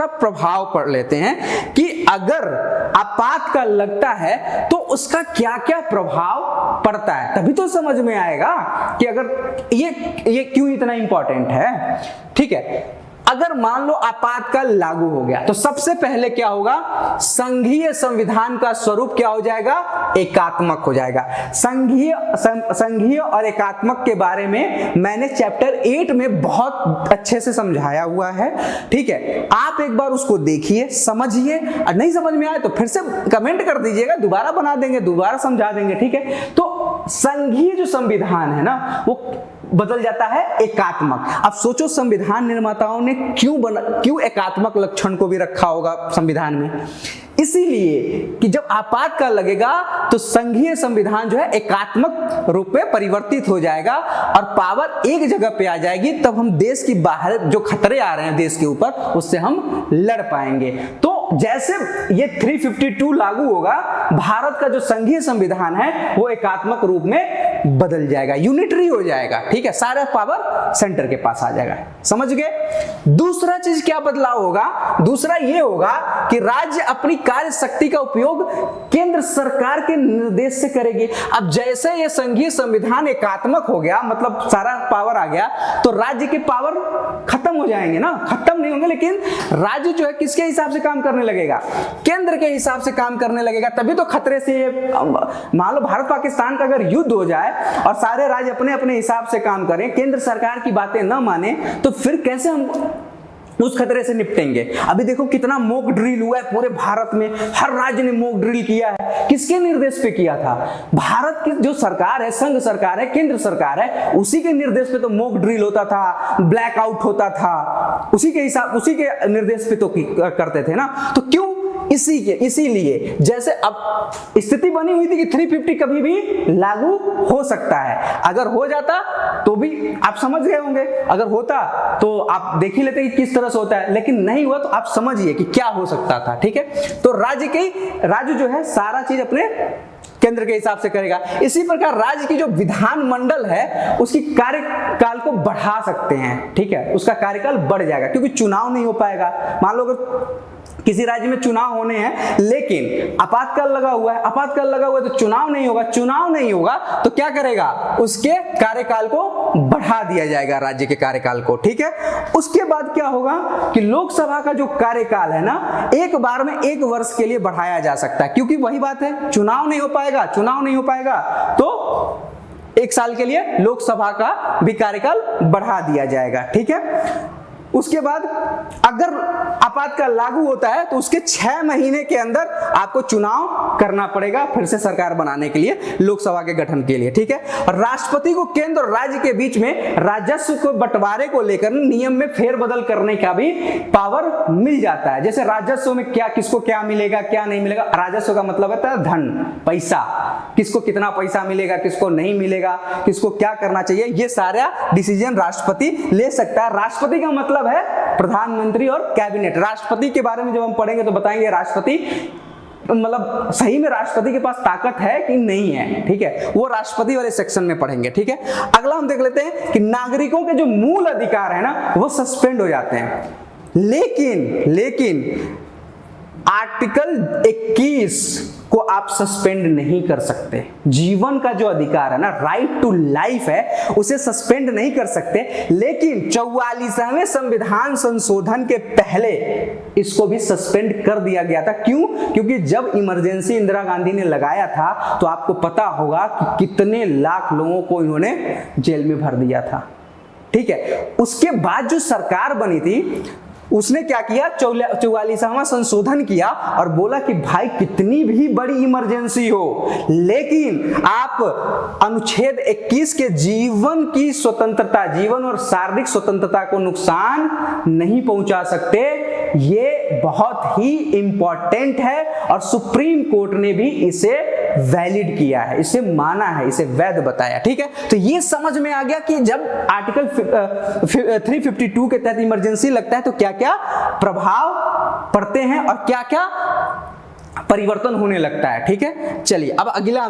प्रभाव पढ़ लेते हैं कि अगर आपातकाल लगता है तो उसका क्या क्या प्रभाव पड़ता है, तभी तो समझ में आएगा कि अगर ये क्यों इतना इंपॉर्टेंट है। ठीक है, अगर मान लो आपातकाल लागू हो गया तो सबसे पहले क्या होगा, संघीय संविधान का स्वरूप क्या हो जाएगा, एकात्मक हो जाएगा। संघीय और एकात्मक के बारे में मैंने चैप्टर 8 में बहुत अच्छे से समझाया हुआ है। ठीक है, आप एक बार उसको देखिए, समझिए, और नहीं समझ में आए तो फिर से कमेंट कर दीजिएगा, दोबारा बना देंगे, दोबारा समझा देंगे। ठीक है, तो संघीय जो संविधान है ना वो बदल जाता है एकात्मक। अब सोचो संविधान निर्माताओं ने क्यों एकात्मक लक्षण को भी रखा होगा संविधान में, इसीलिए कि जब आपातकाल लगेगा तो संघीय संविधान जो है एकात्मक रूप में परिवर्तित हो जाएगा और पावर एक जगह पे आ जाएगी, तब हम देश की बाहर जो खतरे आ रहे हैं देश के ऊपर उससे हम लड़ पाएंगे। तो जैसे ये 352 लागू होगा, भारत का जो संघीय संविधान है वो एकात्मक रूप में बदल जाएगा, यूनिटरी हो जाएगा। ठीक है, सारा पावर सेंटर के पास आ जाएगा। समझ गए। दूसरा चीज क्या बदलाव होगा, दूसरा ये होगा कि राज्य अपनी कार्य शक्ति का उपयोग केंद्र सरकार के निर्देश से करेगी। अब जैसे ये संघीय संविधान एकात्मक हो गया, मतलब सारा पावर आ गया, तो राज्य के पावर खत्म हो जाएंगे ना, खत्म नहीं होंगे, लेकिन राज्य जो है किसके हिसाब से काम करने लगेगा, केंद्र के हिसाब से काम करने लगेगा। तभी तो खतरे से ये, मान लो भारत पाकिस्तान का अगर युद्ध हो जाए और सारे राज्य अपने अपने हिसाब से काम करें, केंद्र सरकार की बातें न माने, तो फिर कैसे हम उस खतरे से निपटेंगे। अभी देखो कितना मॉक ड्रिल हुआ है पूरे भारत में, हर राज्य ने मॉक ड्रिल किया है। किसके निर्देश पे किया था, भारत की जो सरकार है, संघ सरकार है, केंद्र सरकार है, उसी के निर्देश पे तो मॉक ड्रिल होता था, ब्लैकआउट होता था, उसी के निर्देश पे तो करते थे ना। तो क्यों, इसीलिए जैसे अब स्थिति बनी हुई थी कि 350 कभी भी लागू हो सकता है। अगर हो जाता तो भी आप समझ गए होंगे, अगर होता तो आप देख ही लेते कि किस तरह से होता है, लेकिन नहीं हुआ तो आप समझिए कि क्या हो सकता था। ठीक है, तो राज्य जो है सारा चीज अपने केंद्र के हिसाब से करेगा। इसी प्रकार राज्य की जो विधानमंडल है उसकी कार्यकाल को बढ़ा सकते हैं। ठीक है, उसका कार्यकाल बढ़ जाएगा क्योंकि चुनाव नहीं हो पाएगा। मान लो अगर किसी राज्य में चुनाव होने हैं लेकिन आपातकाल लगा हुआ है तो चुनाव नहीं होगा तो क्या करेगा, उसके कार्यकाल को बढ़ा दिया जाएगा, राज्य के कार्यकाल को। ठीक है, उसके बाद क्या होगा कि लोकसभा का जो कार्यकाल है ना, एक बार में 1 वर्ष के लिए बढ़ाया जा सकता है, क्योंकि वही बात है, चुनाव नहीं हो पाएगा तो 1 साल के लिए लोकसभा का भी कार्यकाल बढ़ा दिया जाएगा। ठीक है, उसके बाद अगर आपातकाल लागू होता है तो उसके 6 महीने के अंदर आपको चुनाव करना पड़ेगा फिर से सरकार बनाने के लिए, लोकसभा के गठन के लिए। ठीक है, और राष्ट्रपति को केंद्र और राज्य के बीच में राजस्व को बंटवारे को लेकर नियम में फेरबदल करने का भी पावर मिल जाता है। जैसे राजस्व में क्या, किसको क्या मिलेगा, क्या नहीं मिलेगा। राजस्व का मतलब होता है धन, पैसा, किसको कितना पैसा मिलेगा, किसको नहीं मिलेगा, किसको क्या करना चाहिए, ये सारा डिसीजन राष्ट्रपति ले सकता है। राष्ट्रपति का मतलब है प्रधानमंत्री और कैबिनेट। राष्ट्रपति के बारे में जब हम पढ़ेंगे तो बताएंगे राष्ट्रपति मतलब सही में राष्ट्रपति के पास ताकत है कि नहीं है। ठीक है, वो राष्ट्रपति वाले सेक्शन में पढ़ेंगे। ठीक है, अगला हम देख लेते हैं कि नागरिकों के जो मूल अधिकार है ना वो सस्पेंड हो जाते हैं, लेकिन आर्टिकल 21 को आप सस्पेंड नहीं कर सकते। जीवन का जो अधिकार है ना, राइट टू लाइफ है, उसे सस्पेंड नहीं कर सकते, लेकिन 44वें संविधान संशोधन के पहले इसको भी सस्पेंड कर दिया गया था। क्यों? क्योंकि जब इमरजेंसी इंदिरा गांधी ने लगाया था तो आपको पता होगा कि कितने लाख लोगों को इन्होंने जेल में भर दिया था। ठीक है, उसके बाद जो सरकार बनी थी उसने क्या किया, 44वां संशोधन किया और बोला कि भाई कितनी भी बड़ी इमरजेंसी हो, लेकिन आप अनुच्छेद 21 के जीवन की स्वतंत्रता, जीवन और शारीरिक स्वतंत्रता को नुकसान नहीं पहुंचा सकते। ये बहुत ही इंपॉर्टेंट है और सुप्रीम कोर्ट ने भी इसे वैलिड किया है, इसे माना है, इसे वैध बताया। ठीक है, तो ये समझ में आ गया कि जब आर्टिकल 352 के तहत इमरजेंसी लगता है तो क्या क्या प्रभाव पड़ते हैं और क्या क्या परिवर्तन होने लगता है। ठीक है, चलिए अब अगला